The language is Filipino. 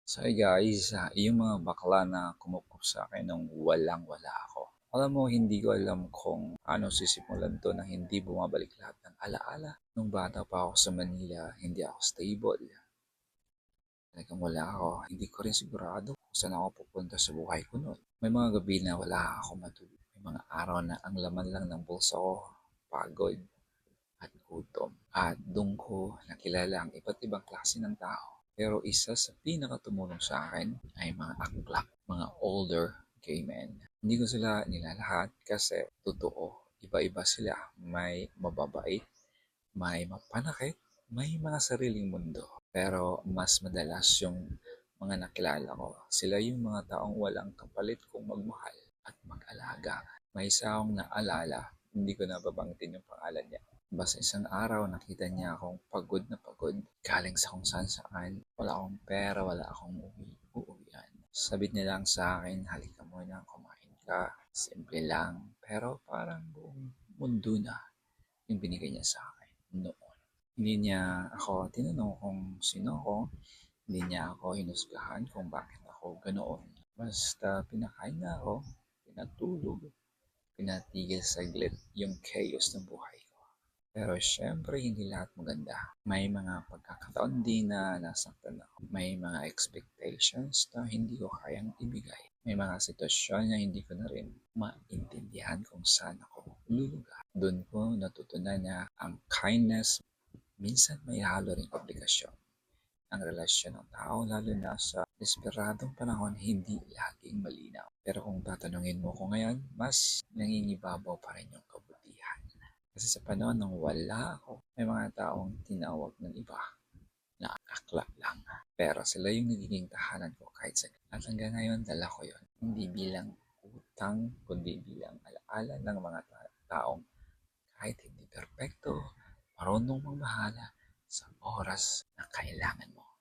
So hey guys, yung mga bakla na kumukup sa akin nung walang-wala ako. Alam mo, hindi ko alam kung ano sisimulan to na hindi bumabalik lahat ng alaala. Nung bata pa ako sa Manila, hindi ako stable. Talagang wala ako. Hindi ko rin sigurado kung saan ako pupunta sa buhay ko noon. May mga gabi na wala ako matulog. May mga araw na ang laman lang ng bulsa ko, pagod at gutom. At doon ko nakilala ang iba't ibang klase ng tao. Pero isa sa pinakatumulong sa akin ay mga aklat, mga older gay men. Hindi ko sila nilalahat kasi totoo, iba-iba sila. May mababait, may mapanakit, may mga sariling mundo. Pero mas madalas yung mga nakilala ko, sila yung mga taong walang kapalit kung magmahal at mag-alaga. May isa akong naalala, hindi ko nababanggitin yung pangalan niya. Basta isang araw nakita niya akong pagod na pagod, galing sa kung saan saan. Wala akong pera, wala akong uuwian. Sabit niya lang sa akin, halika muna, kumain ka. Simple lang, pero parang buong mundo na yung binigay niya sa akin noon. Hindi niya ako tinanong kung sino ako, hindi niya ako hinusgahan kung bakit ako ganoon. Basta pinakain na ako, pinatulog, pinatigil saglit yung chaos ng buhay ko. Pero syempre hindi lahat maganda. May mga pagkakataon din na nasaktan ako. May mga expectations na hindi ko kayang ibigay. May mga sitwasyon na hindi ko na rin maintindihan kung saan ako lulugar. Doon ko natutunan na ang kindness minsan may halo ring obligasyon. Ang relasyon ng tao lalo na sa desperadong panahon hindi laging malinaw. Pero kung tatanungin mo ko ngayon, mas nangingibabaw pa rin yung kabutihan. Kasi sa panahon nang wala ako, may mga taong tinawag ng iba na akla lang. Pero sila yung nagiging tahanan ko kahit sa at hanggang ngayon dala ko yon. Hindi bilang utang, kundi bilang alaala ng mga taong kahit hindi perpekto, marunong magmahala sa oras na kailangan mo.